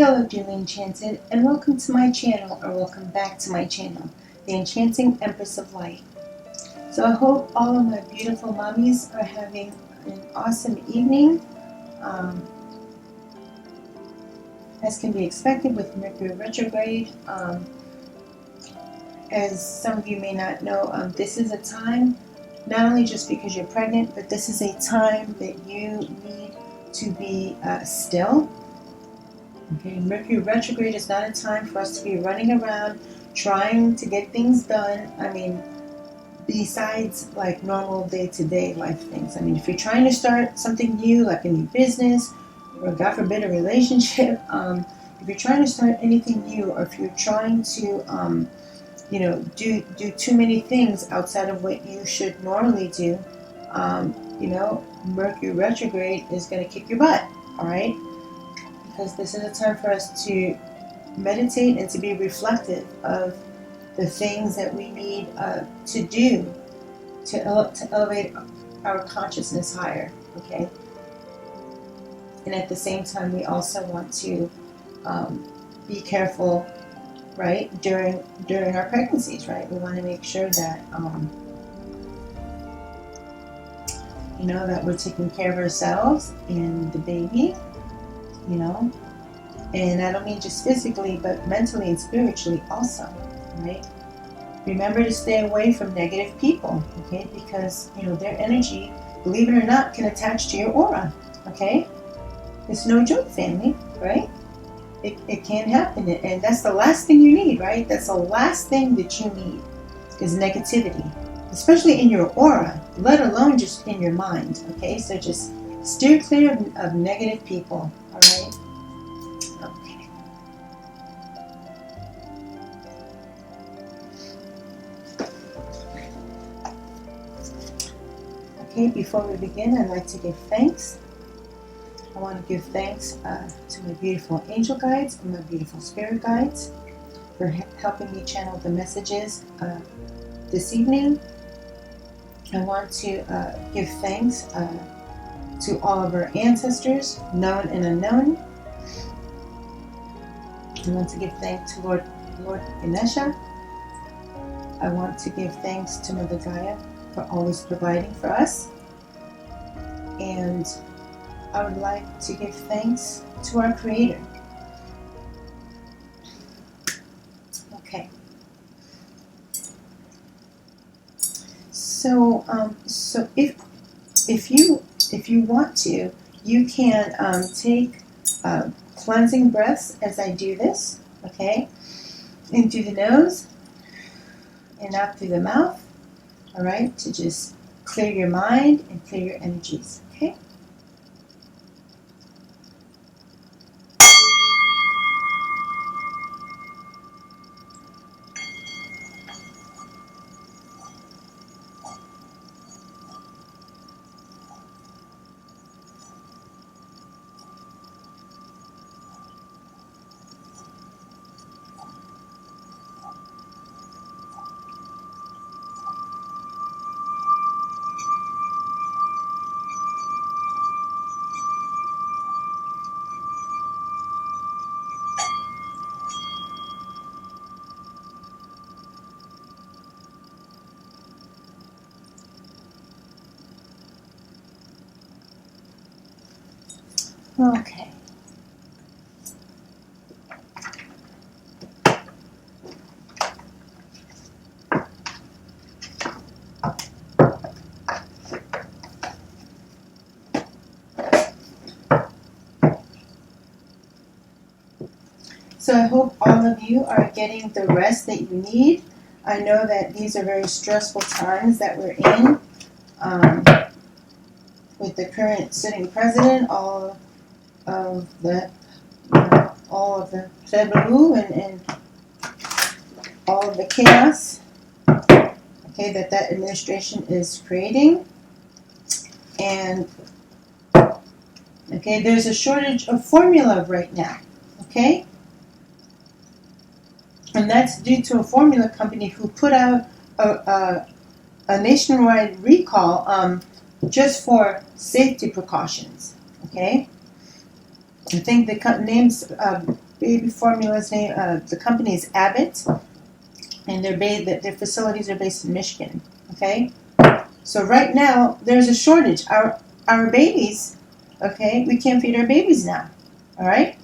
Hello dearly Enchanted, and welcome to my channel, or welcome back to my channel, the Enchanting Empress of Light. So I hope all of my beautiful mommies are having an awesome evening. As can be expected with Mercury retrograde, as some of you may not know, this is a time, not only just because you're pregnant, but this is a time that you need to be still. Okay, Mercury retrograde is not a time for us to be running around trying to get things done. I mean, besides like normal day-to-day life things. I mean, if you're trying to start something new, like a new business, or God forbid a relationship, if you're trying to start anything new, or if you're trying to, do too many things outside of what you should normally do, Mercury retrograde is going to kick your butt. All right. Because this is a time for us to meditate and to be reflective of the things that we need to do to elevate our consciousness higher, okay? And at the same time, we also want to be careful, right, during our pregnancies, right? We want to make sure that, that we're taking care of ourselves and the baby, and I don't mean just physically, but mentally and spiritually also, right? Remember to stay away from negative people, okay? Because, their energy, believe it or not, can attach to your aura, okay? It's no joke, family, right? It can happen, and that's the last thing you need, right? That's the last thing that you need is negativity, especially in your aura, let alone just in your mind, okay? So just steer clear of negative people, all right? Okay. Okay, before we begin, I'd like to give thanks. I want to give thanks to my beautiful angel guides and my beautiful spirit guides for helping me channel the messages this evening. I want to give thanks to all of our ancestors, known and unknown. I want to give thanks to Lord Ganesha. I want to give thanks to Mother Gaia for always providing for us. And I would like to give thanks to our Creator. Okay. So if you want to, you can take cleansing breaths as I do this, okay? In through the nose and out through the mouth, all right? To just clear your mind and clear your energies, okay? Okay. So I hope all of you are getting the rest that you need. I know that these are very stressful times that we're in with the current sitting president, all of the revolú and all of the chaos, okay, that administration is creating. And okay, there's a shortage of formula right now, okay? And that's due to a formula company who put out a nationwide recall just for safety precautions, okay? I think the name's baby formula's name, the company is Abbott, and their facilities are based in Michigan. Okay, so right now there's a shortage. Our babies, okay, we can't feed our babies now. All right.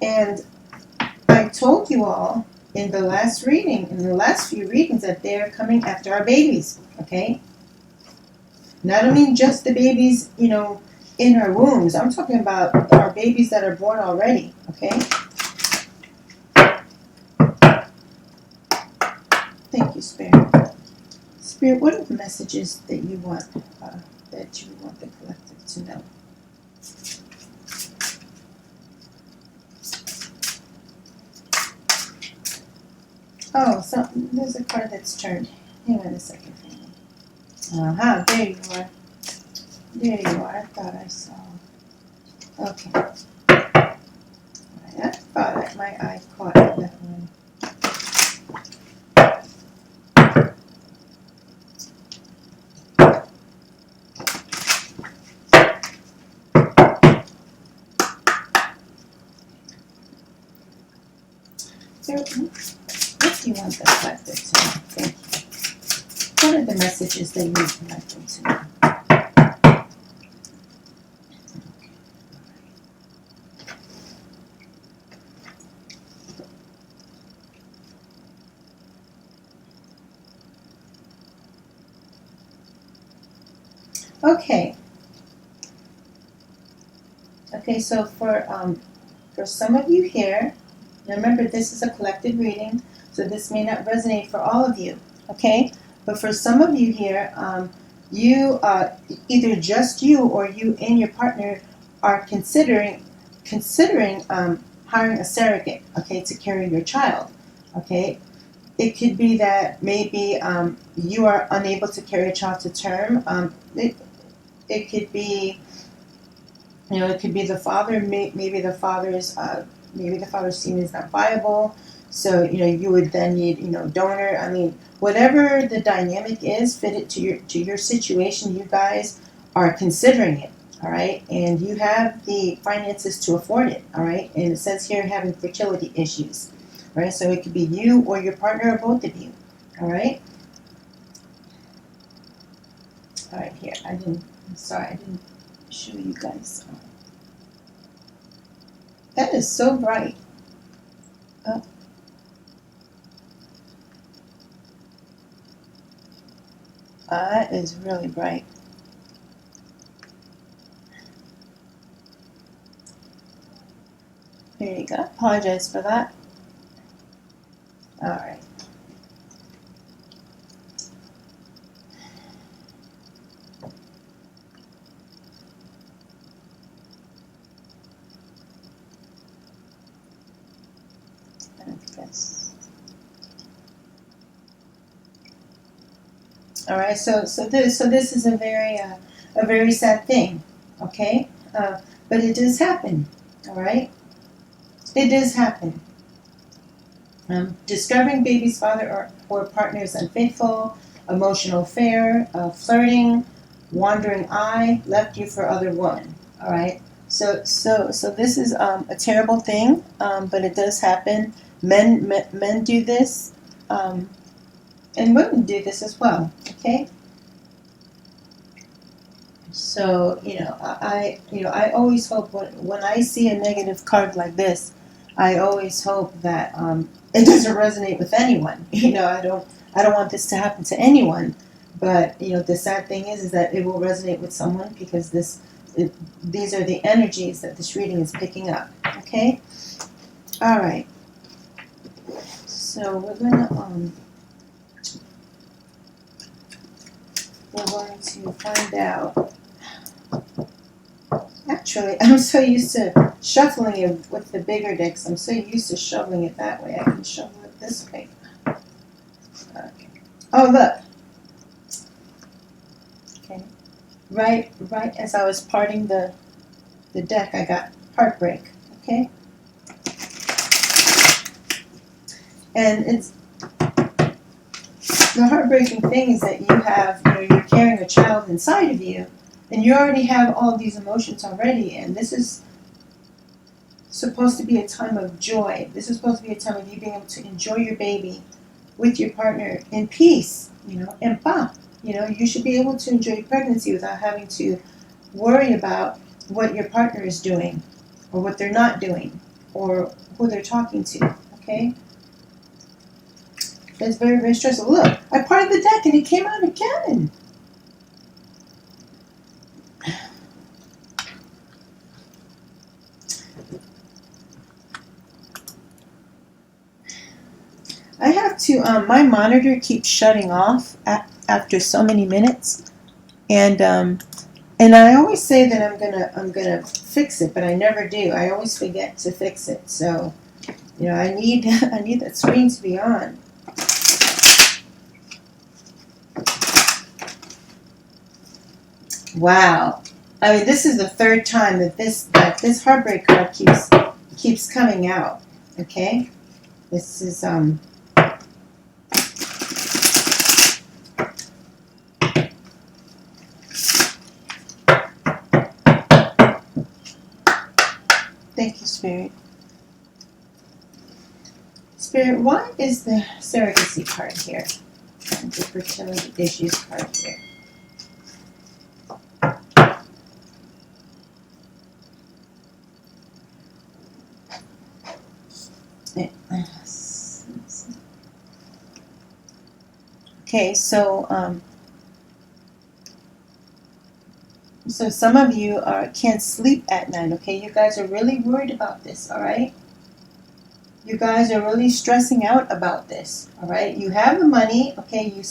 And I told you all in the last reading, in the last few readings, that they're coming after our babies, okay? Not only just the babies, you know, in our wombs. I'm talking about our babies that are born already, okay? Thank you, Spirit. Spirit, what are the messages that you want the collective to know? Oh, so there's a card that's turned. Hang on a second. There you are. There you are. I thought I saw. Okay. I thought my eye caught that one. So, what do you want the collective to know? Thank you. What are the messages that you need the collective to know? Okay. Okay, so for some of you here, remember this is a collective reading, so this may not resonate for all of you, okay? But for some of you here, you either just you or you and your partner are considering hiring a surrogate, okay, to carry your child, okay? It could be that maybe you are unable to carry a child to term. It could be, you know, it could be the father. Maybe the father's semen is not viable. So you know you would then need donor. I mean, whatever the dynamic is, fit it to your situation. You guys are considering it, all right, and you have the finances to afford it, all right. And it says here having fertility issues, right? So it could be you or your partner or both of you, all right. All right, here I'm sorry, I didn't show you guys. That is so bright. Oh. That is really bright. Here you go. Apologize for that. All right. All right. So this is a very sad thing. Okay. But it does happen. All right. It does happen. Discovering baby's father or partner is unfaithful, emotional affair, flirting, wandering eye, left you for other woman. All right. So this is a terrible thing, but it does happen. Men do this, and women do this as well. Okay. So I always hope when I see a negative card like this, I always hope that it doesn't resonate with anyone. I don't want this to happen to anyone. But the sad thing is that it will resonate with someone because these are the energies that this reading is picking up. Okay. All right. So we're going to find out. Actually, I'm so used to shuffling it with the bigger decks. I'm so used to shoveling it that way. I can shovel it this way. Okay. Oh, look. Okay. Right as I was parting the deck, I got heartbreak. Okay. And the heartbreaking thing is that you have, you're carrying a child inside of you, and you already have all these emotions already, and this is supposed to be a time of joy. This is supposed to be a time of you being able to enjoy your baby with your partner in peace, empath. You should be able to enjoy your pregnancy without having to worry about what your partner is doing, or what they're not doing, or who they're talking to, okay? That's very, very stressful. Look, I parted the deck and it came out again. I have to, my monitor keeps shutting off after so many minutes, and I always say that I'm gonna fix it, but I never do. I always forget to fix it. So, I need I need that screen to be on. Wow. I mean, this is the third time that this heartbreak card keeps coming out. Okay? This is thank you, Spirit. Spirit, why is the surrogacy card here? And the fertility issues card here. Okay, so some of you can't sleep at night. Okay, you guys are really worried about this. All right, you guys are really stressing out about this. All right, you have the money. Okay, you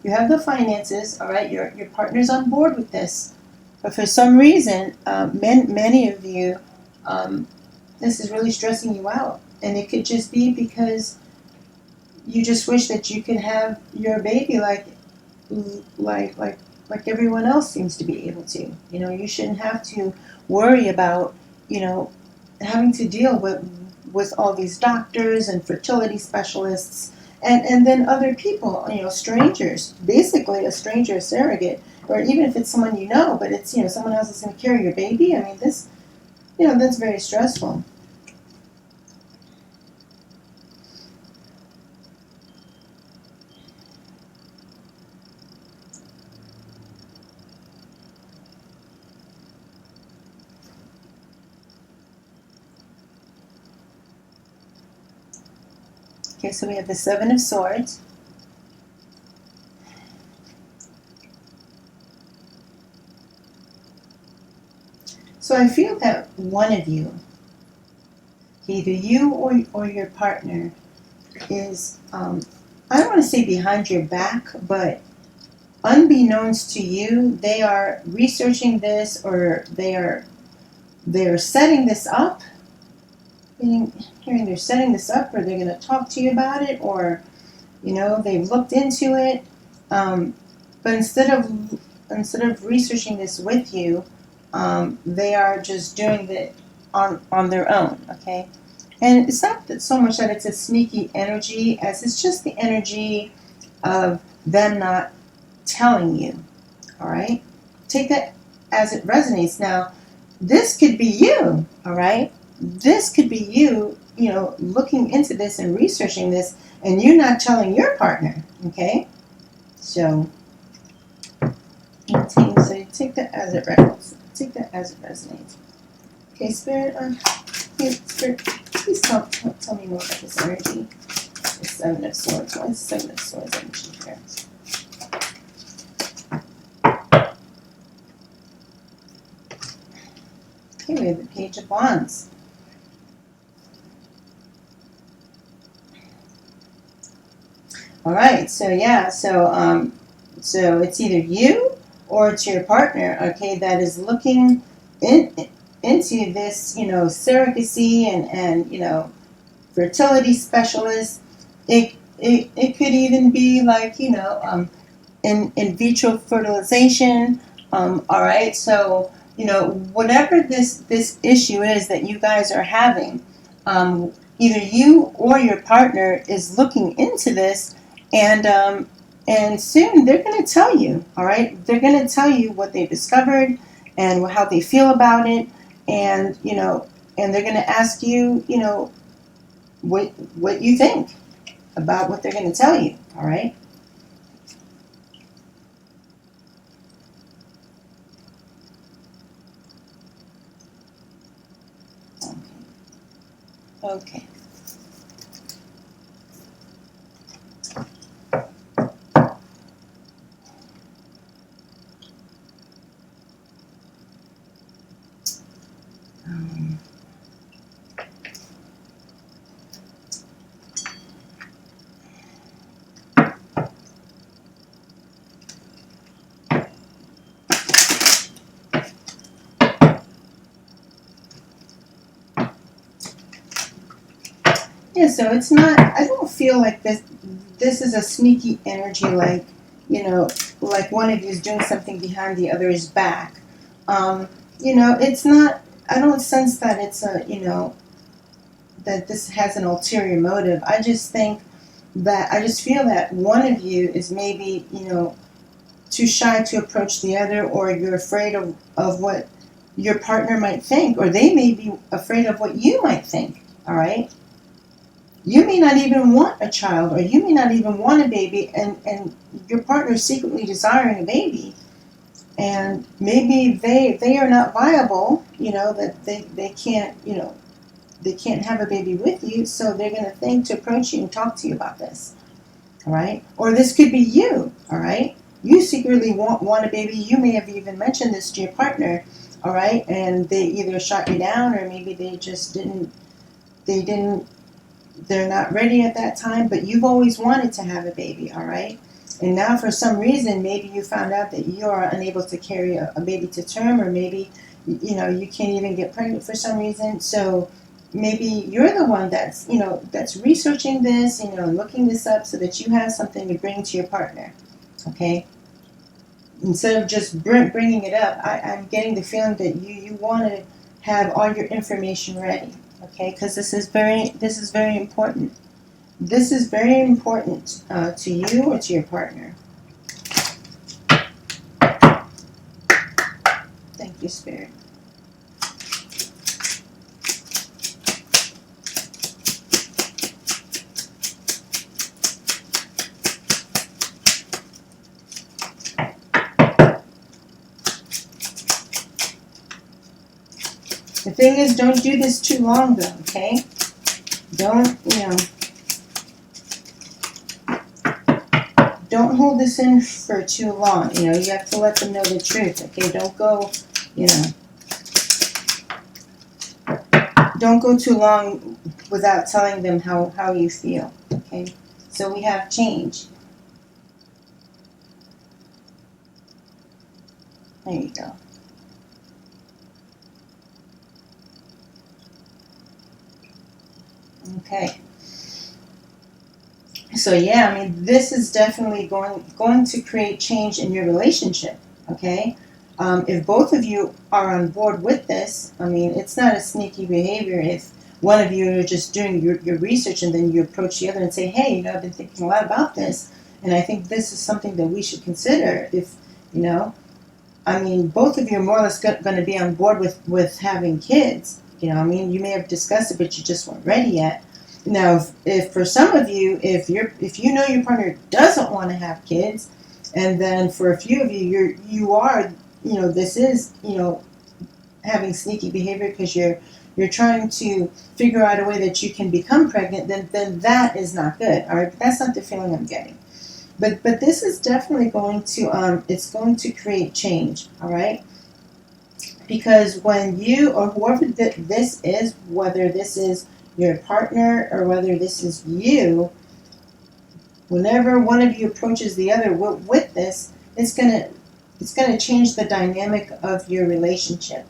have the finances. All right, your partner's on board with this, but for some reason, many of you, this is really stressing you out, and it could just be because you just wish that you could have your baby like everyone else seems to be able to. You shouldn't have to worry about, having to deal with all these doctors and fertility specialists and then other people, strangers. Basically, a stranger, a surrogate, or even if it's someone you know, but it's, someone else is going to carry your baby. I mean, this, that's very stressful. Okay, so we have the Seven of Swords. So I feel that one of you, either you or your partner, is, I don't want to say behind your back, but unbeknownst to you, they are researching this, or they're setting this up. Hearing they're setting this up, or they're going to talk to you about it, or they've looked into it. But instead of researching this with you, they are just doing it on their own. Okay, and it's not that so much that it's a sneaky energy, as it's just the energy of them not telling you. All right, take that as it resonates. Now, this could be you. All right. This could be you, looking into this and researching this, and you're not telling your partner, okay? So take that as it resonates. Take that as it resonates. Okay, Spirit, Spirit, please tell me more about this energy. The Seven of Swords. What is the Seven of Swords energy here? Okay, we have the Page of Wands. All right, so yeah, so it's either you or it's your partner, okay, that is looking into this, surrogacy and fertility specialist. It could even be like, in vitro fertilization. All right, so whatever this issue is that you guys are having, either you or your partner is looking into this. And And soon they're going to tell you, all right? They're going to tell you what they've discovered and how they feel about it. And, and they're going to ask you, what you think about what they're going to tell you, all right? Okay. Um, yeah, so it's not, I don't feel like this is a sneaky energy, like, like one of you is doing something behind the other's back. It's not, I don't sense that it's that this has an ulterior motive. I just feel that one of you is maybe, too shy to approach the other, or you're afraid of what your partner might think, or they may be afraid of what you might think, all right? You may not even want a child, or you may not even want a baby, and your partner is secretly desiring a baby, and maybe they are not viable, that they can't, they can't have a baby with you, so they're going to think to approach you and talk to you about this, all right? Or this could be you, all right? You secretly want a baby. You may have even mentioned this to your partner, all right? And they either shot you down, or maybe they just they're not ready at that time, but you've always wanted to have a baby, all right? And now for some reason, maybe you found out that you are unable to carry a baby to term, or maybe, you can't even get pregnant for some reason. So maybe you're the one that's researching this, and looking this up so that you have something to bring to your partner, okay? Instead of just bringing it up, I'm getting the feeling that you want to have all your information ready, okay? Because this is very important. This is very important to you or to your partner. Thank you, Spirit. The thing is, don't do this too long, though, okay? Don't hold this in for too long. You have to let them know the truth, okay? Don't go, don't go too long without telling them how you feel, okay? So we have change. There you go. Okay. So yeah, I mean, this is definitely going to create change in your relationship, okay? If both of you are on board with this, I mean, it's not a sneaky behavior if one of you are just doing your research and then you approach the other and say, hey, I've been thinking a lot about this, and I think this is something that we should consider. If, I mean, both of you are more or less going to be on board with having kids. I mean, you may have discussed it, but you just weren't ready yet. Now, if for some of you, if you know your partner doesn't want to have kids, and then for a few of you, you are, this is, having sneaky behavior because you're trying to figure out a way that you can become pregnant, then that is not good. All right, but that's not the feeling I'm getting. But this is definitely going to it's going to create change. All right. Because when you, or whoever this is, whether this is your partner or whether this is you, whenever one of you approaches the other with this, it's gonna change the dynamic of your relationship.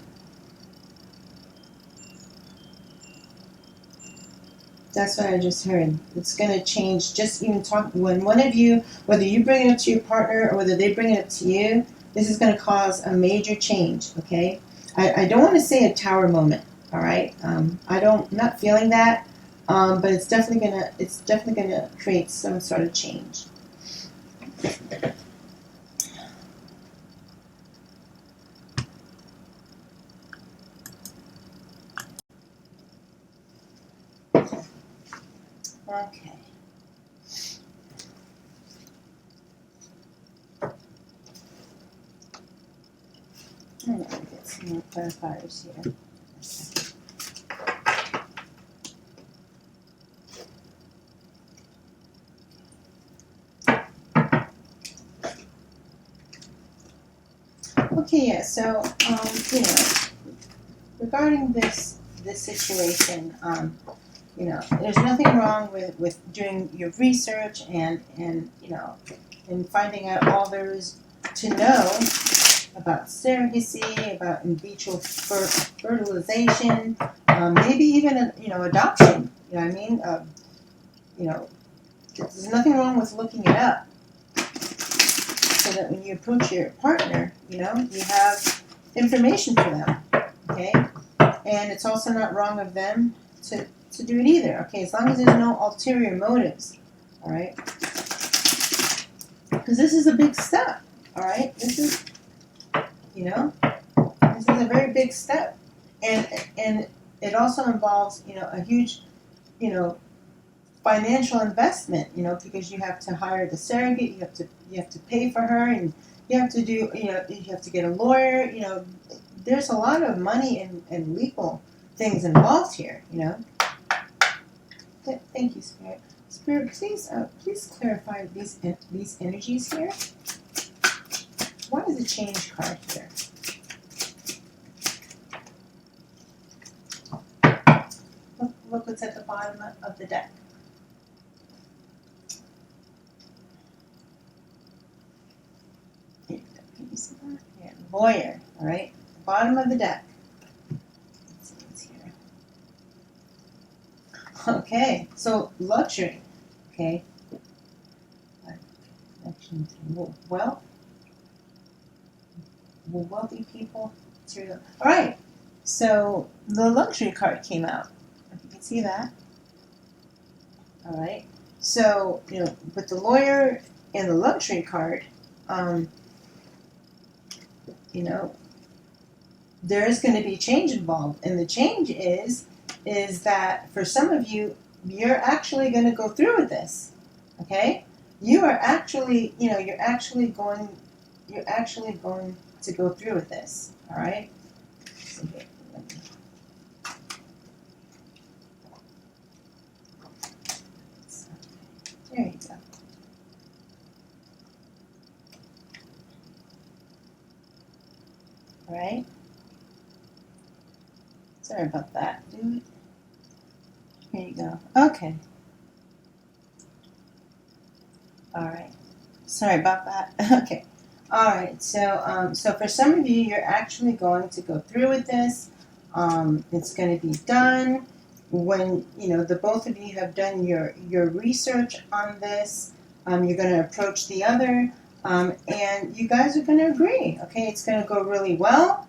That's what I just heard. It's gonna change. Just even talk when one of you, whether you bring it up to your partner or whether they bring it up to you, this is gonna cause a major change. Okay. I don't want to say a tower moment, all right? I'm not feeling that, but it's definitely gonna create some sort of change. Okay. I'm going to get some more clarifiers here. Okay, yeah, so, you know, regarding this situation, you know, there's nothing wrong with doing your research and you know, and finding out all there is to know about surrogacy, about in vitro fertilization, maybe even, you know, adoption, you know what I mean? You know, there's nothing wrong with looking it up so that when you approach your partner, you know, you have information for them, okay? And it's also not wrong of them to do it either, okay? As long as there's no ulterior motives, all right? Because this is a big step, all right? This is, you know, this is a very big step. And it also involves, you know, a huge, you know, financial investment, you know, because you have to hire the surrogate, you have to pay for her, and you have to do, you know, you have to get a lawyer, you know, there's a lot of money and legal things involved here, you know. Thank you, Spirit. Spirit, please clarify these energies here. Why is the change card here? Look what's at the bottom of the deck. Can you see that? Yeah, lawyer, all right? The bottom of the deck. Let's see what's here. Okay, so luxury, okay? Connection to wealth. Wealthy people. Material. All right, so the luxury card came out. If you can see that. All right. So, you know, with the lawyer and the luxury card, you know, there is going to be change involved, and the change is that for some of you, you're actually going to go through with this. Okay, you are actually, you know, you're actually going to go through with this. All right. So here, there you go. All right. Sorry about that, dude. Here you go. Okay. All right. Sorry about that. Okay. All right. So, so for some of you, you're actually going to go through with this. It's going to be done when, you know, the both of you have done your research on this. You're going to approach the other, and you guys are going to agree. Okay, it's going to go really well.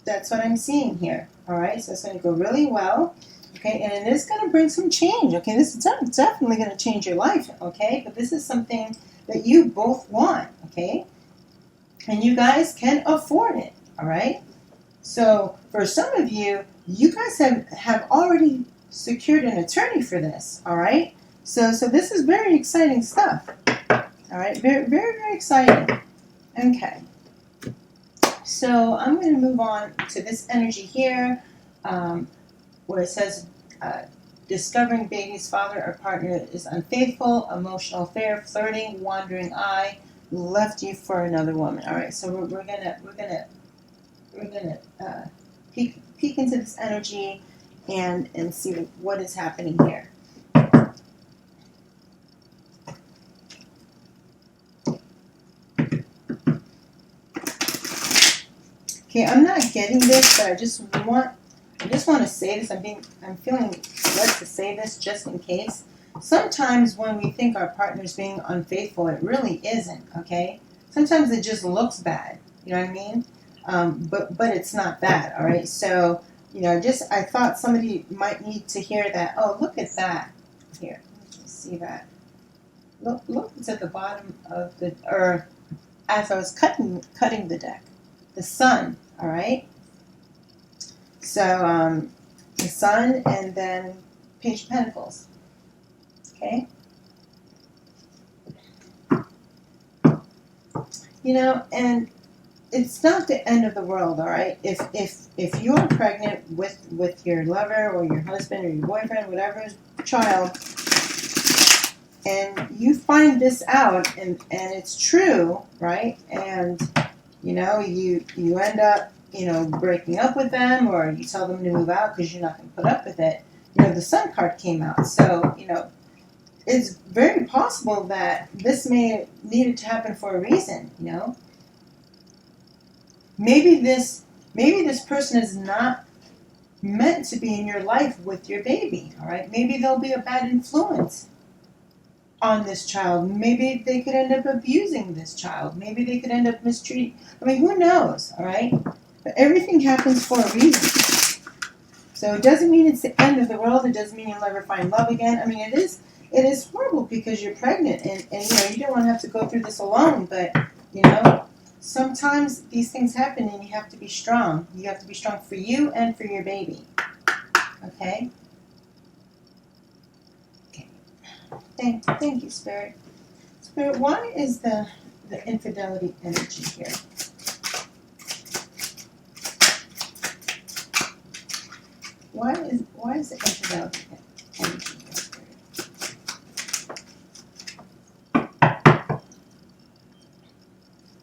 That's what I'm seeing here. All right, so it's going to go really well. Okay, and it is going to bring some change. Okay, this is definitely going to change your life. Okay, but this is something that you both want. Okay, and you guys can afford it. All right. So for some of you, you guys have already secured an attorney for this. All right. So this is very exciting stuff. All right, very very very exciting. Okay. So I'm going to move on to this energy here. Where it says, discovering baby's father or partner is unfaithful, emotional affair, flirting, wandering eye, left you for another woman. All right, so we're gonna peek into this energy and see what is happening here. Okay, I'm not getting this, but I just want to say this. I'm feeling led to say this just in case. Sometimes when we think our partner's being unfaithful, it really isn't. Okay. Sometimes it just looks bad. You know what I mean? But it's not that. All right. So, you know, I thought somebody might need to hear that. Oh, look at that. Here, let me see that. look, it's at the bottom of the, or as I was cutting the deck, the sun. All right. So the sun, and then Page of Pentacles. Okay. And it's not the end of the world, all right? If you're pregnant with your lover or your husband or your boyfriend, whatever, child, and you find this out, and it's true, right? And you end up breaking up with them, or you tell them to move out because you're not going to put up with it. The Sun card came out, so it's very possible that this may needed to happen for a reason. Maybe this person is not meant to be in your life with your baby. All right, maybe they'll be a bad influence on this child. Maybe they could end up abusing this child. Maybe they could end up mistreating. I mean, who knows? All right, but everything happens for a reason. So it doesn't mean it's the end of the world. It doesn't mean you'll never find love again. I mean, it is horrible because you're pregnant, and you don't want to have to go through this alone. But sometimes these things happen, and you have to be strong. You have to be strong for you and for your baby. Okay. Okay. Thank you, Spirit. Spirit, why is the infidelity energy here? Why is the infidelity energy here, Spirit?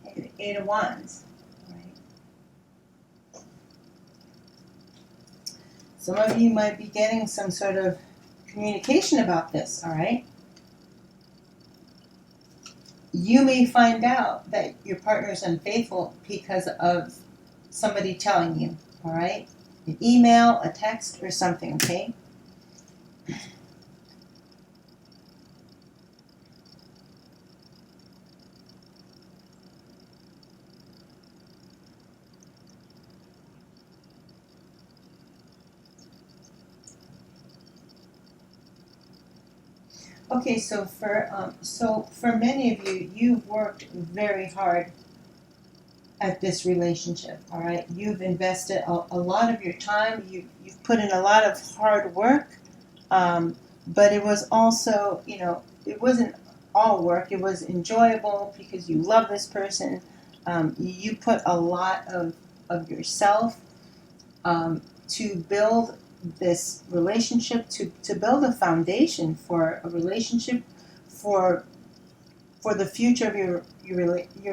Okay, the 8 of Wands. Right. Some of you might be getting some sort of communication about this, all right? You may find out that your partner is unfaithful because of somebody telling you, all right? An email, a text, or something, okay? Okay, so for many of you, you've worked very hard at this relationship, all right? You've invested a lot of your time. You've put in a lot of hard work, but it was also, it wasn't all work. It was enjoyable because you love this person. You put a lot of yourself to build this relationship, to build a foundation for a relationship, for the future of your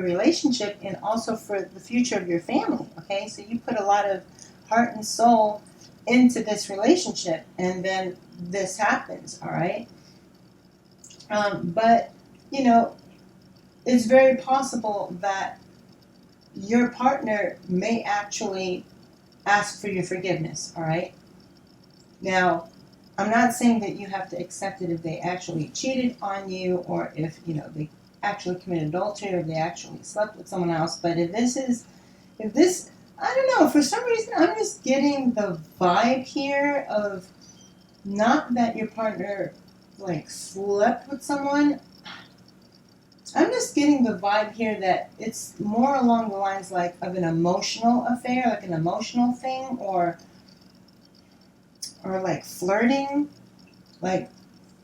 relationship, and also for the future of your family. Okay, so you put a lot of heart and soul into this relationship, and then this happens. All right, but it's very possible that your partner may actually ask for your forgiveness. All right. Now, I'm not saying that you have to accept it if they actually cheated on you, or if they actually committed adultery, or if they actually slept with someone else. But if this, I don't know, for some reason I'm just getting the vibe here of not that your partner slept with someone. I'm just getting the vibe here that it's more along the lines of an emotional affair, like an emotional thing, or flirting, like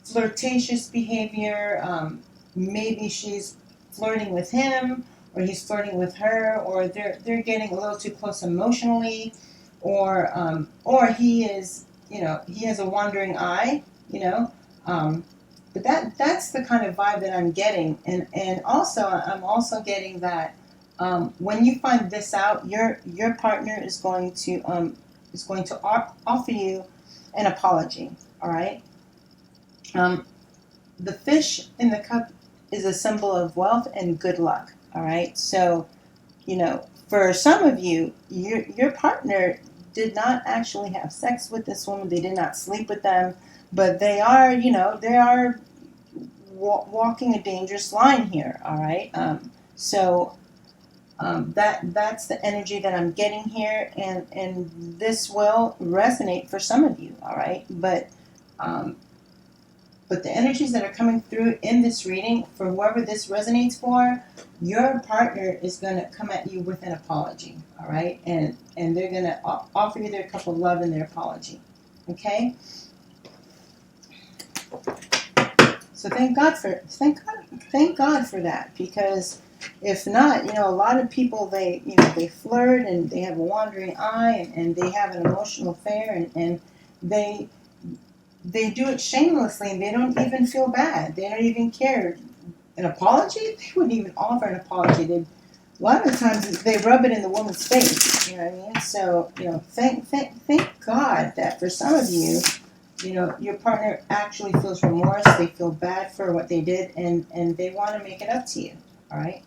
flirtatious behavior. Maybe she's flirting with him, or he's flirting with her, or they're getting a little too close emotionally, or he is, he has a wandering eye, but that's the kind of vibe that I'm getting, and also I'm also getting that when you find this out, your partner is going to offer you an apology. All right. The fish in the cup is a symbol of wealth and good luck. All right. So, for some of you, your partner did not actually have sex with this woman. They did not sleep with them, but they are walking a dangerous line here. All right. That's the energy that I'm getting here, and this will resonate for some of you, all right? But But the energies that are coming through in this reading, for whoever this resonates for, your partner is going to come at you with an apology, all right? And they're going to offer you their cup of love and their apology, okay? So thank God for that, because if not, a lot of people, they flirt and they have a wandering eye, and they have an emotional affair, and they do it shamelessly, and they don't even feel bad. They don't even care. An apology? They wouldn't even offer an apology. A lot of the times they rub it in the woman's face. You know what I mean? So, thank God that for some of you, your partner actually feels remorse. They feel bad for what they did, and they want to make it up to you. All right?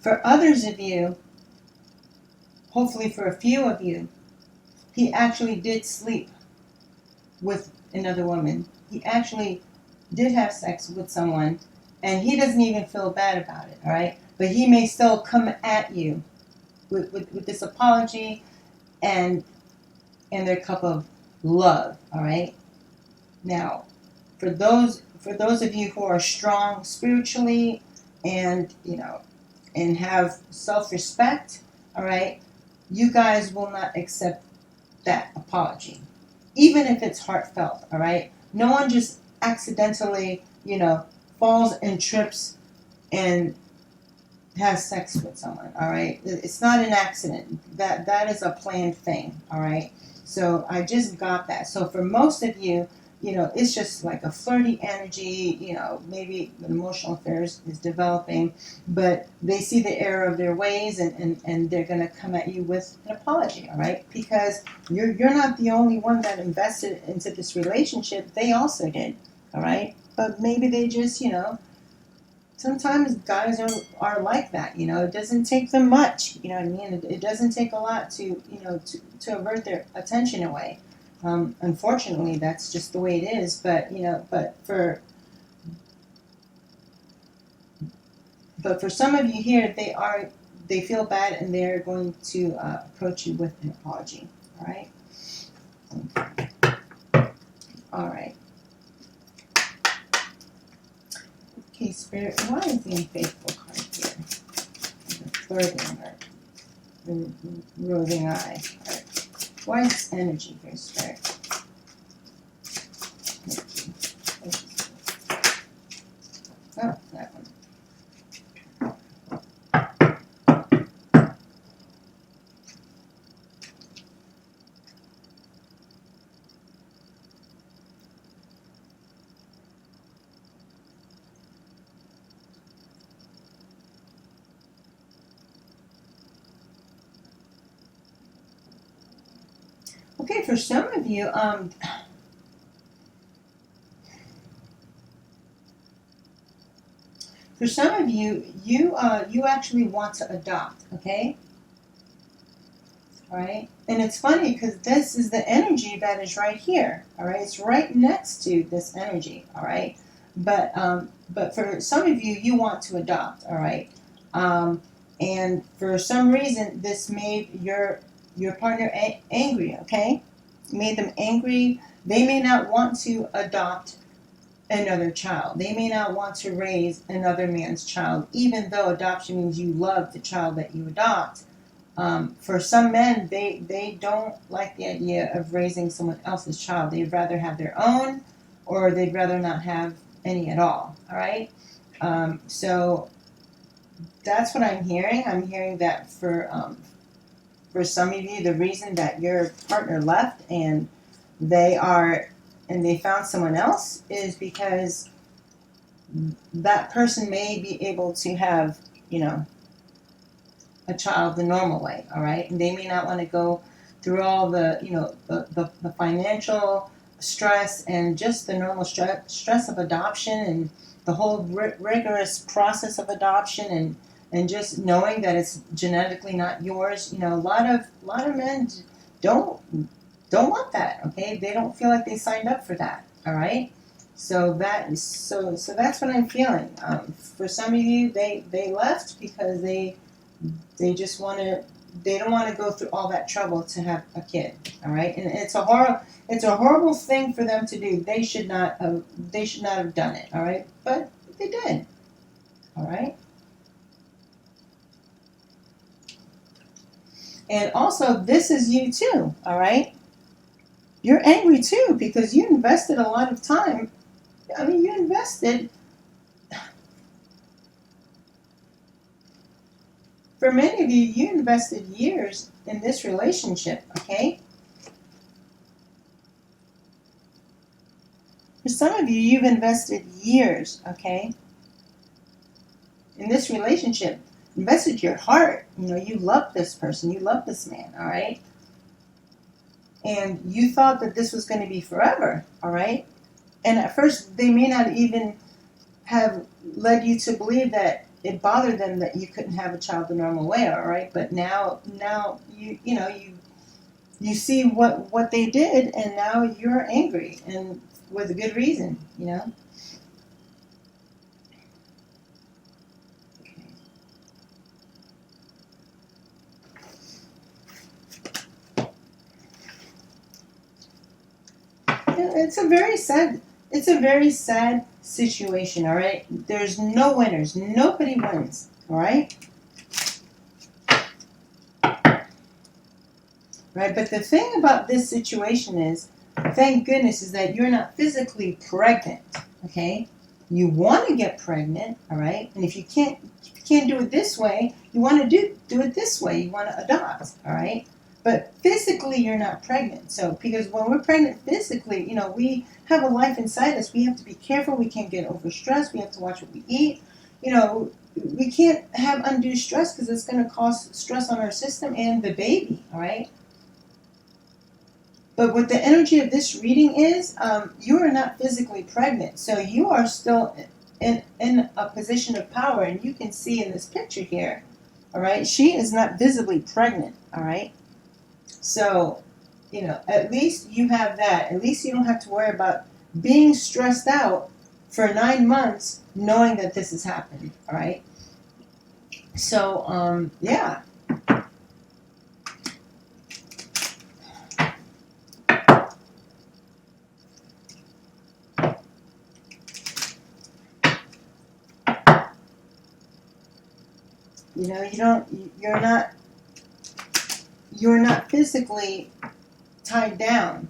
For others of you, hopefully for a few of you, he actually did sleep with another woman. He actually did have sex with someone, and he doesn't even feel bad about it, all right? But he may still come at you with this apology and their cup of love, all right? Now, for those of you who are strong spiritually and, and have self-respect, all right, you guys will not accept that apology, even if it's heartfelt, all right? No one just accidentally, falls and trips and has sex with someone, all right? It's not an accident. That is a planned thing, all right? So I just got that. So for most of you, it's just like a flirty energy, maybe an emotional affair is developing, but they see the error of their ways, and they're going to come at you with an apology, all right? Because you're not the only one that invested into this relationship. They also did, all right? But maybe they just, sometimes guys are like that, it doesn't take them much, you know what I mean? It doesn't take a lot to, to avert their attention away. Unfortunately, that's just the way it is, but for some of you here, they feel bad, and they're going to approach you with an apology, all right? All right. Okay, Spirit, why is the unfaithful card here? The flirting or the roving eye card. Why is this energy here, Spirit? Oh, that one. Okay, for some of you, you actually want to adopt, okay? All right, and it's funny because this is the energy that is right here. All right, it's right next to this energy. All right, but for some of you, you want to adopt. All right, and for some reason, this made your partner angry. Okay, made them angry. They may not want to adopt another child. They may not want to raise another man's child, even though adoption means you love the child that you adopt. For some men, they don't like the idea of raising someone else's child. They'd rather have their own, or they'd rather not have any at all. All right? So that's what I'm hearing. I'm hearing that for some of you, the reason that your partner left and they found someone else is because that person may be able to have, a child the normal way, all right? And they may not want to go through all the, the financial stress and just the normal stress of adoption and the whole rigorous process of adoption and just knowing that it's genetically not yours. A lot of men don't don't want that, okay? They don't feel like they signed up for that, all right? So that's what I'm feeling. For some of you, they left because they just want to. They don't want to go through all that trouble to have a kid, all right? And it's a horrible thing for them to do. They should not have done it, all right? But they did, all right? And also, this is you too, all right? You're angry too because you invested a lot of time. I mean, you invested, for many of you, you invested years in this relationship, okay? For some of you, you've invested years, okay, in this relationship. Invested your heart. You know, you love this person. You love this man, all right? And you thought that this was going to be forever, all right? And at first, they may not even have led you to believe that it bothered them that you couldn't have a child the normal way, all right? But now you see what they did, and now you're angry, and with a good reason, you know? It's a very sad situation, all right? There's no winners. Nobody wins, all right? Right, but the thing about this situation is, thank goodness, is that you're not physically pregnant, okay? You want to get pregnant, all right? And if you can't do it this way, you want to do it this way. You want to adopt, all right? But physically, you're not pregnant. So, because when we're pregnant physically, you know, we have a life inside us. We have to be careful. We can't get overstressed. We have to watch what we eat. You know, we can't have undue stress because it's going to cause stress on our system and the baby, all right? But what the energy of this reading is, you are not physically pregnant. So you are still in a position of power. And you can see in this picture here, all right, she is not visibly pregnant, all right? So, you know, at least you have that. At least you don't have to worry about being stressed out for 9 months knowing that this has happened, all right? So, yeah. You know, you're not physically tied down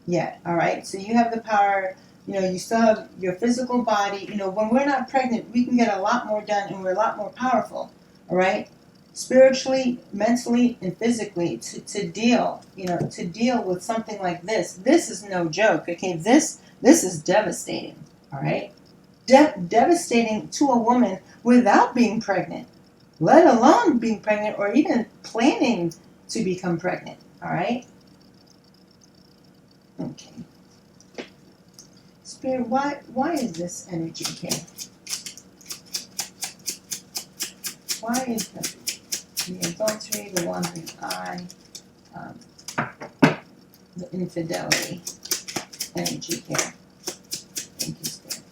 yet, all right? So you have the power, you know, you still have your physical body. You know, when we're not pregnant, we can get a lot more done and we're a lot more powerful, all right? Spiritually, mentally, and physically to deal with something like this. This is no joke, okay? This is devastating, all right? Devastating to a woman without being pregnant, let alone being pregnant or even planning to become pregnant, all right? Okay. Spirit, why is this energy here? Why is the adultery, the wandering eye, the infidelity energy here? Thank you, Spirit.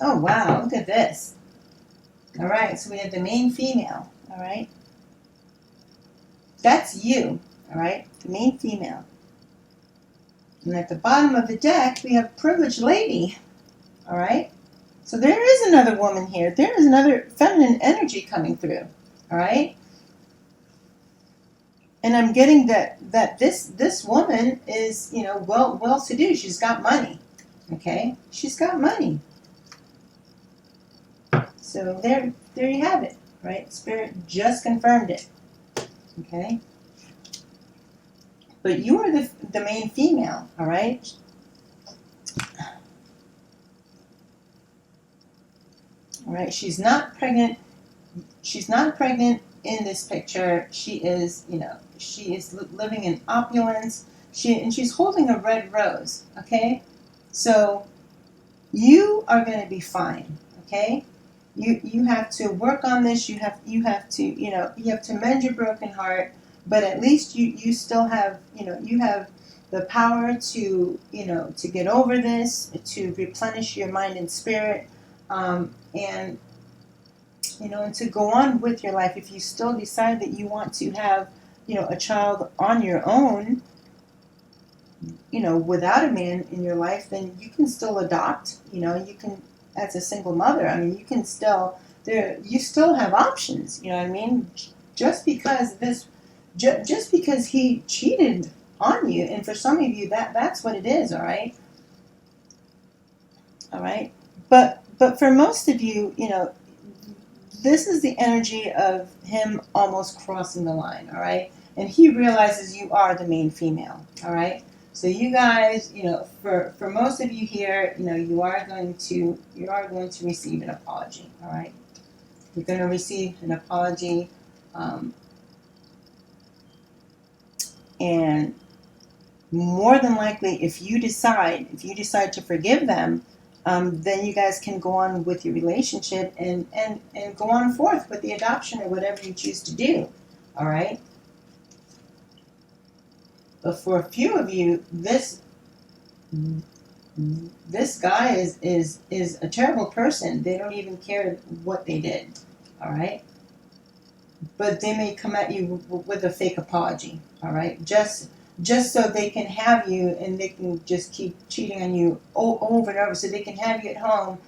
Oh, wow, look at this. All right, so we have the main female, all right? That's you, all right? The main female. And at the bottom of the deck, we have privileged lady, all right? So there is another woman here. There is another feminine energy coming through, all right? And I'm getting that this woman is, you know, well-to-do. She's got money, okay? She's got money. So there you have it, right? Spirit just confirmed it, okay? But you are the main female, all right? All right, she's not pregnant. She's not pregnant in this picture. She is, you know, she is living in opulence. She's holding a red rose, okay? So You are going to be fine, okay? You have to work on this. You have to, you have to mend your broken heart, but at least you still have, you have the power to, to get over this, to replenish your mind and spirit, and and to go on with your life. If you still decide that you want to have, a child on your own, without a man in your life, then you can still adopt. You can, as a single mother. I mean, you can still you still have options. You know what I mean? Just because just because he cheated on you, and for some of you that's what it is. All right. But for most of you, this is the energy of him almost crossing the line. All right, and he realizes you are the main female. All right. So you guys, for most of you here, you are going to receive an apology. All right, you're going to receive an apology, and more than likely, if you decide to forgive them, then you guys can go on with your relationship and go on forth with the adoption or whatever you choose to do. All right. But for a few of you, this guy is a terrible person. They don't even care what they did. All right. But they may come at you with a fake apology. All right. Just so they can have you, and they can just keep cheating on you over and over, so they can have you at home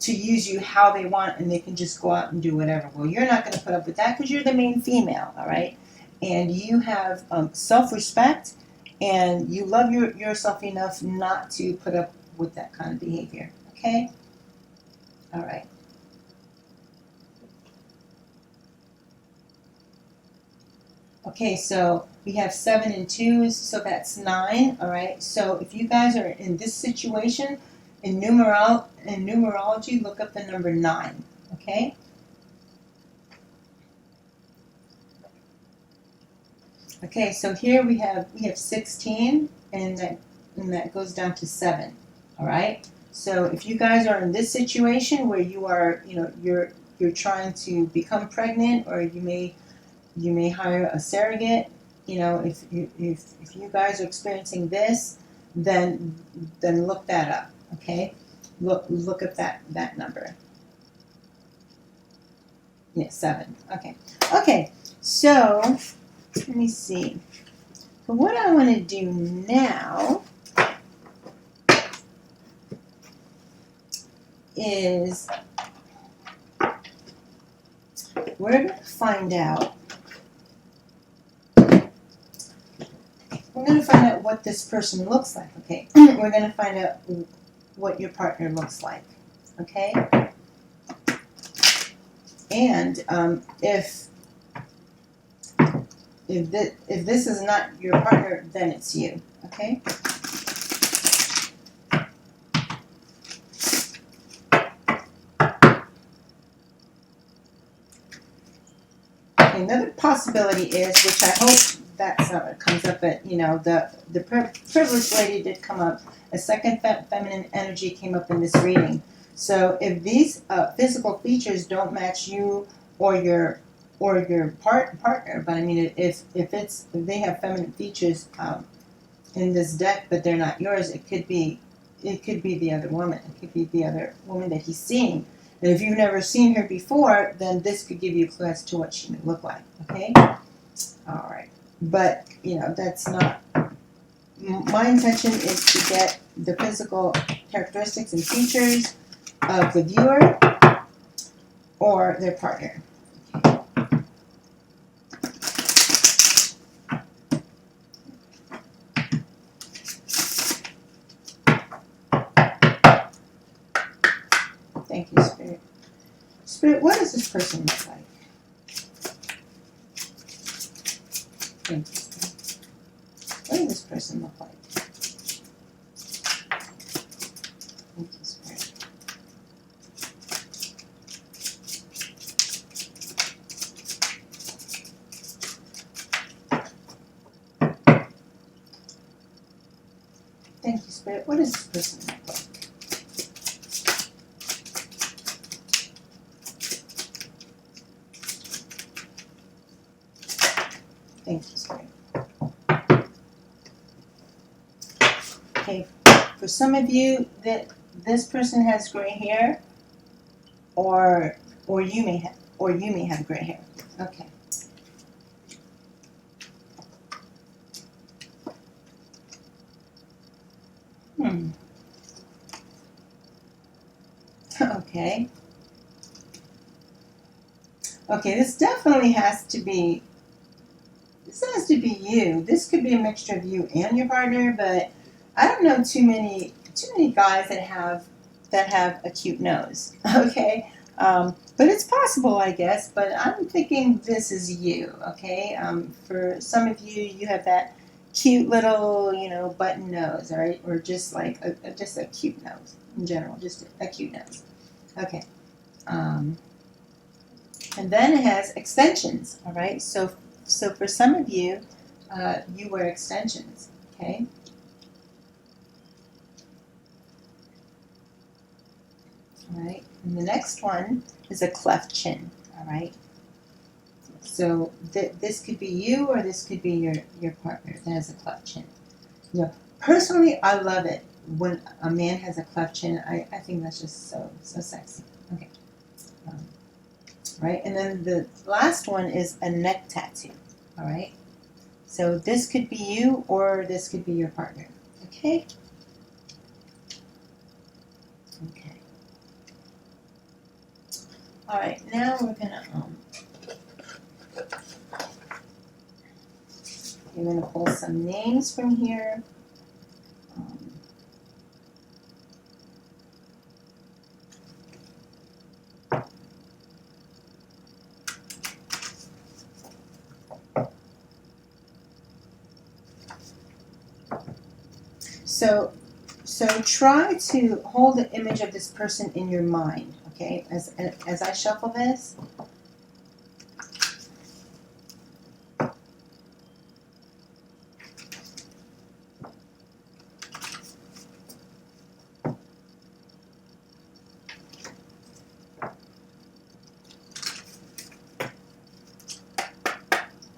to use you how they want, and they can just go out and do whatever. Well, you're not going to put up with that because you're the main female. All right. And you have self-respect, and you love yourself enough not to put up with that kind of behavior. Okay? All right. Okay, so we have 7 and 2s, so that's 9. All right. So if you guys are in this situation, in numerology, look up the number 9. Okay? Okay, so here we have 16, and that goes down to 7. All right. So if you guys are in this situation where you are, you're trying to become pregnant, or you may hire a surrogate. If you guys are experiencing this, then look that up. Okay, look at that number. Yeah, 7. Okay. So let me see. So what I want to do now is we're going to find out. We're going to find out what this person looks like. Okay, we're going to find out what your partner looks like. Okay, and if this is not your partner, then it's you. Okay. Another possibility is, which I hope that's not what comes up, but the privileged lady did come up. A second feminine energy came up in this reading. So if these physical features don't match you or your partner, but I mean, if they have feminine features in this deck, but they're not yours, it could be the other woman. It could be the other woman that he's seeing. And if you've never seen her before, then this could give you a clue as to what she may look like. Okay? All right. But, that's not... My intention is to get the physical characteristics and features of the viewer or their partner. Thank you, Spirit. Spirit, what does this person look like? Thank you, Spirit. What does this person look like? Thank you, Spirit. Thank you, Spirit. What does this person look like? Thank you, Spirit. Okay, for some of you, that this person has gray hair, or you may have gray hair. Okay. Okay. Okay, this definitely has to be. This has to be you. This could be a mixture of you and your partner, but I don't know too many guys that have a cute nose. Okay, but it's possible, I guess. But I'm thinking this is you. Okay, for some of you, you have that cute little, button nose, all right, or just like just a cute nose in general, just a cute nose. Okay, and then it has extensions. All right, so for some of you, you wear extensions. Okay. All right, and the next one is a cleft chin. All right, so this could be you, or this could be your partner that has a cleft chin. Personally, I love it when a man has a cleft chin. I think that's just so sexy. Okay, right, and then the last one is a neck tattoo. All right, so this could be you, or this could be your partner. Okay. Okay. All right, now we're gonna pull some names from here. So try to hold the image of this person in your mind. Okay, as I shuffle this.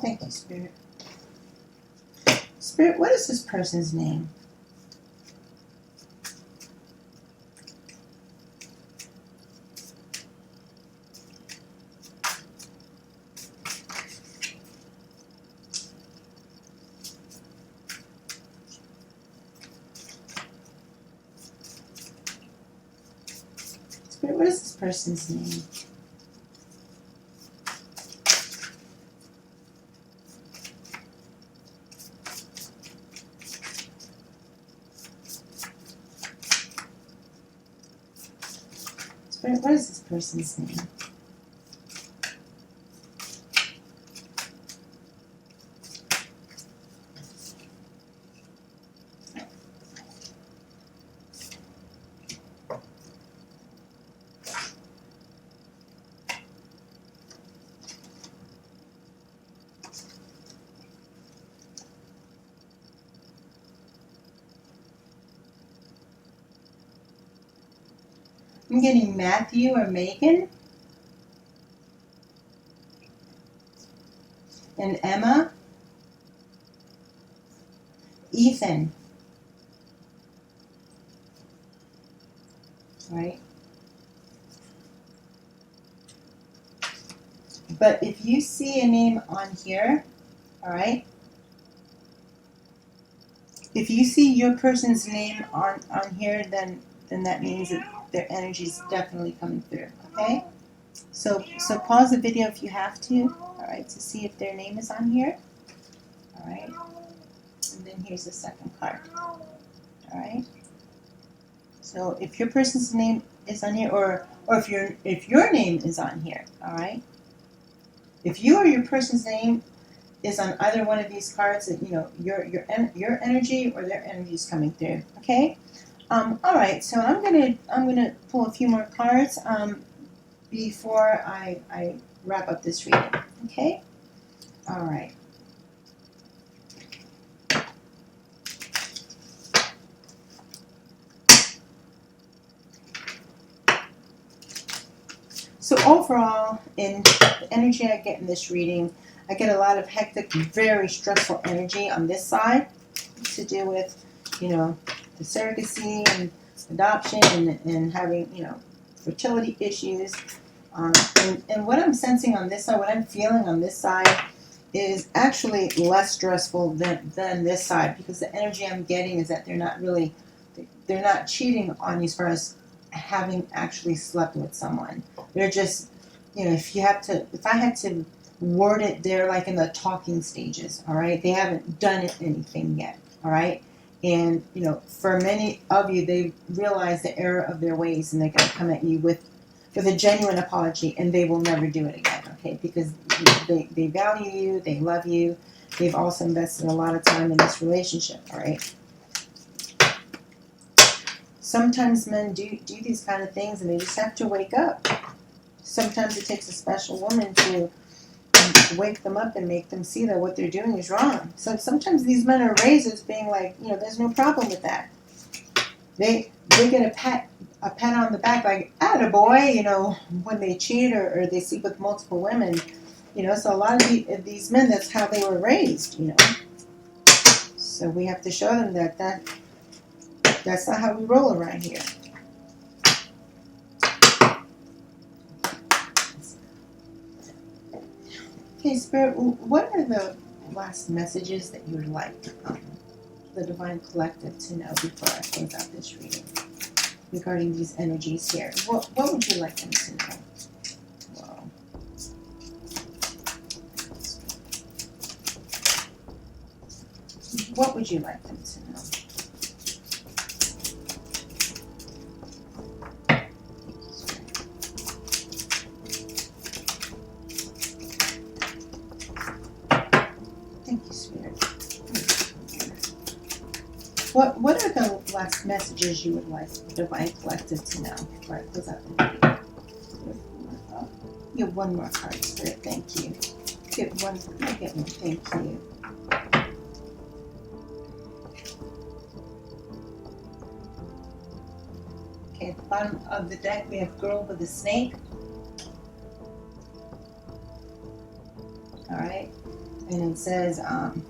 Thank you, Spirit. Spirit, what is this person's name? Spirit, what is this person's name? Spirit, what is this person's name? I'm getting Matthew or Megan. And Emma. Ethan. Right? But if you see a name on here, all right? If you see your person's name on here, then that means that their energy is definitely coming through, okay? So pause the video if you have to, all right, to see if their name is on here, all right? And then here's the second card, all right? So if your person's name is on here, or if your name is on here, all right? If you or your person's name is on either one of these cards, that your energy or their energy is coming through. Okay. All right. So I'm gonna pull a few more cards before I wrap up this reading. Okay. All right. So overall, in the energy I get in this reading, I get a lot of hectic, very stressful energy on this side to do with, you know, the surrogacy and adoption and having, you know, fertility issues. And what I'm sensing on this side, what I'm feeling on this side is actually less stressful than this side, because the energy I'm getting is that they're not cheating on you as far as having actually slept with someone. They're just, you know, if I had to word it, they're like in the talking stages, all right? They haven't done anything yet, all right? And, you know, for many of you, they realize the error of their ways, and they're going to come at you with a genuine apology, and they will never do it again, okay? Because they value you, they love you, they've also invested a lot of time in this relationship, all right? Sometimes men do these kind of things, and they just have to wake up. Sometimes it takes a special woman to wake them up and make them see that what they're doing is wrong. So sometimes these men are raised as being like, you know, there's no problem with that. They get a pat on the back, like, attaboy, you know, when they cheat or they sleep with multiple women, you know. So a lot of these men, that's how they were raised, you know. So we have to show them that that's not how we roll around here. Okay, Spirit, what are the last messages that you would like the Divine Collective to know before I close out this reading regarding these energies here? What would you like them to know? Wow. What would you like them to know? Thank you, Spirit. What are the last messages you would like the Divine Collective to know before I close out the reading? You have one more card, Spirit. Thank you. Get one. I get one. Thank you. Okay, at the bottom of the deck we have Girl with a Snake. All right, and it says an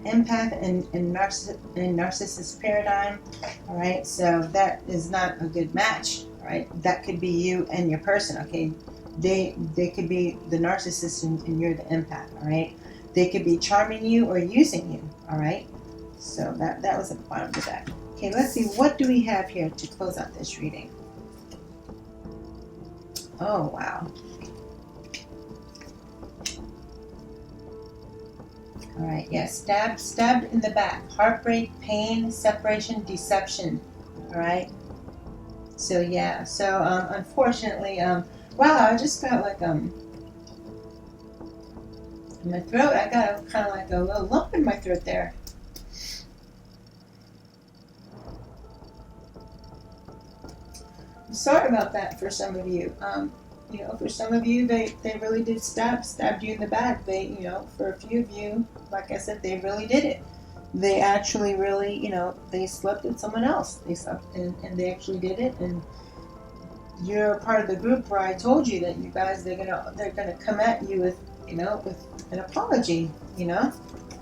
empath and narcissist paradigm. All right, so that is not a good match. All right, that could be you and your person. Okay, they could be the narcissist and you're the empath. All right, they could be charming you or using you. All right, so that was at the bottom of the deck. Okay, let's see, what do we have here to close out this reading? Oh, wow. All right, yes, stabbed in the back, heartbreak, pain, separation, deception. All right. So yeah, so unfortunately, wow, I just got like in my throat. I got kind of like a little lump in my throat there. I'm sorry about that for some of you. You know, for some of you, they really did stabbed you in the back. They, you know, for a few of you, like I said, they really did it. They actually really, you know, they slept with someone else. They slept and they actually did it. And you're a part of the group where I told you that you guys, they're gonna come at you with, you know, with an apology, you know.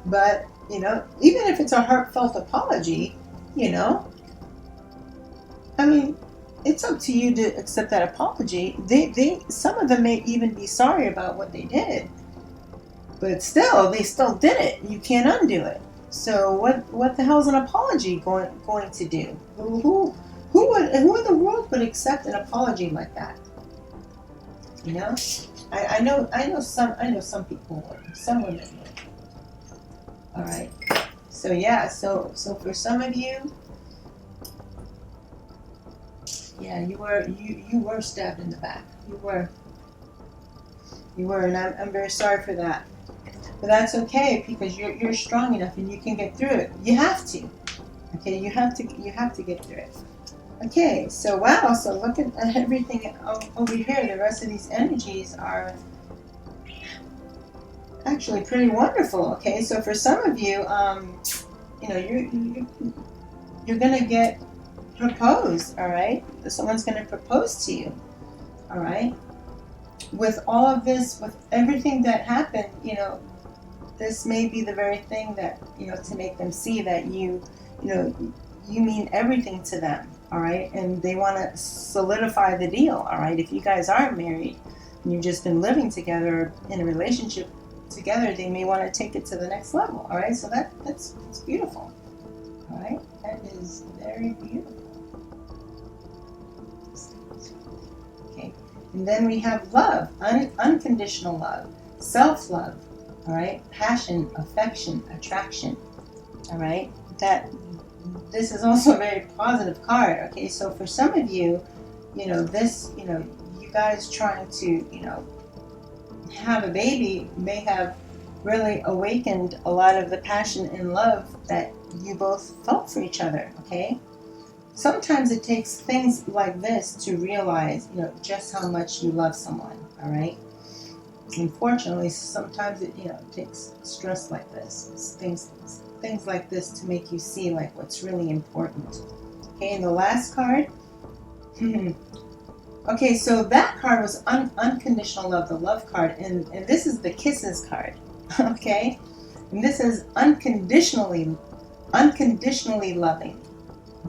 But, you know, even if it's a heartfelt apology, you know, I mean, it's up to you to accept that apology. Some of them may even be sorry about what they did, but still, they still did it. You can't undo it. So what the hell is an apology going to do? Who in the world would accept an apology like that? You know, I know some people would. Some women would. All right. So yeah. So for some of you. Yeah, you were stabbed in the back. You were, and I'm very sorry for that. But that's okay, because you're strong enough and you can get through it. You have to. Okay, you have to get through it. Okay, so wow, so look at everything over here. The rest of these energies are actually pretty wonderful. Okay, so for some of you, you know, you're gonna get proposed, all right? Someone's going to propose to you, all right? with all of this, with everything that happened, you know, this may be the very thing that, you know, to make them see that you know, you mean everything to them, all right? And they want to solidify the deal, all right? If you guys aren't married and you've just been living together in a relationship together, they may want to take it to the next level, all right? So that's beautiful, all right? That is very beautiful. Okay, and then we have love, unconditional love, self-love, all right? Passion, affection, attraction, all right? This is also a very positive card, okay? So for some of you, you know, this, you know, you guys trying to, you know, have a baby may have really awakened a lot of the passion and love that you both felt for each other, okay? Sometimes it takes things like this to realize, you know, just how much you love someone, all right? Unfortunately, sometimes it, you know, takes stress like this, things like this to make you see like what's really important. Okay, and the last card. Okay, so that card was unconditional love, the love card, and this is the kisses card. Okay, and this is unconditionally loving,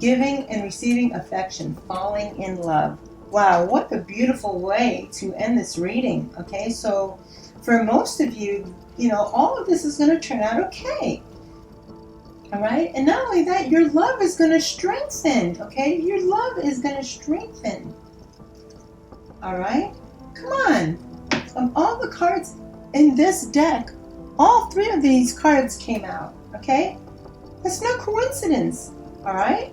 giving and receiving affection, falling in love. Wow, what a beautiful way to end this reading. Okay, so for most of you, you know, all of this is going to turn out okay. All right, and not only that, your love is going to strengthen. Okay, your love is going to strengthen. All right, come on. Of all the cards in this deck, all three of these cards came out. Okay, that's no coincidence. All right,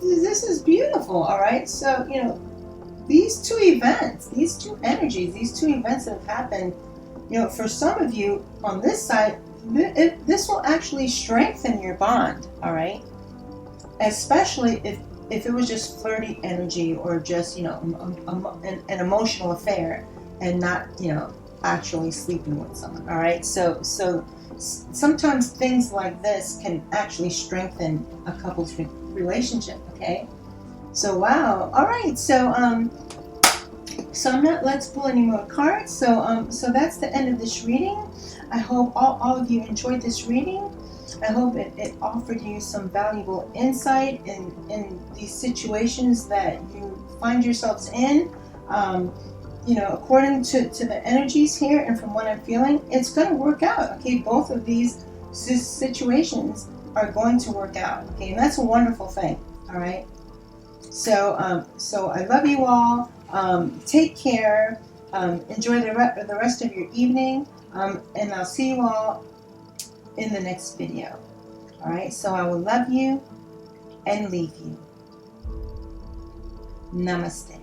this is beautiful. All right, so you know, these two events, these two energies, these two events that have happened, you know, for some of you on this side, this will actually strengthen your bond, all right? Especially if it was just flirty energy or just, you know, an emotional affair and not, you know, actually sleeping with someone, all right? So sometimes things like this can actually strengthen a couple's relationship, okay? So wow, all right, so let's pull any more cards. So that's the end of this reading. I hope all of you enjoyed this reading. I hope it offered you some valuable insight in these situations that you find yourselves in. You know, according to the energies here and from what I'm feeling, it's going to work out. Okay, both of these situations are going to work out. Okay, and that's a wonderful thing. All right. So I love you all. Take care. Enjoy the rest of your evening. And I'll see you all in the next video. All right. So I will love you and leave you. Namaste.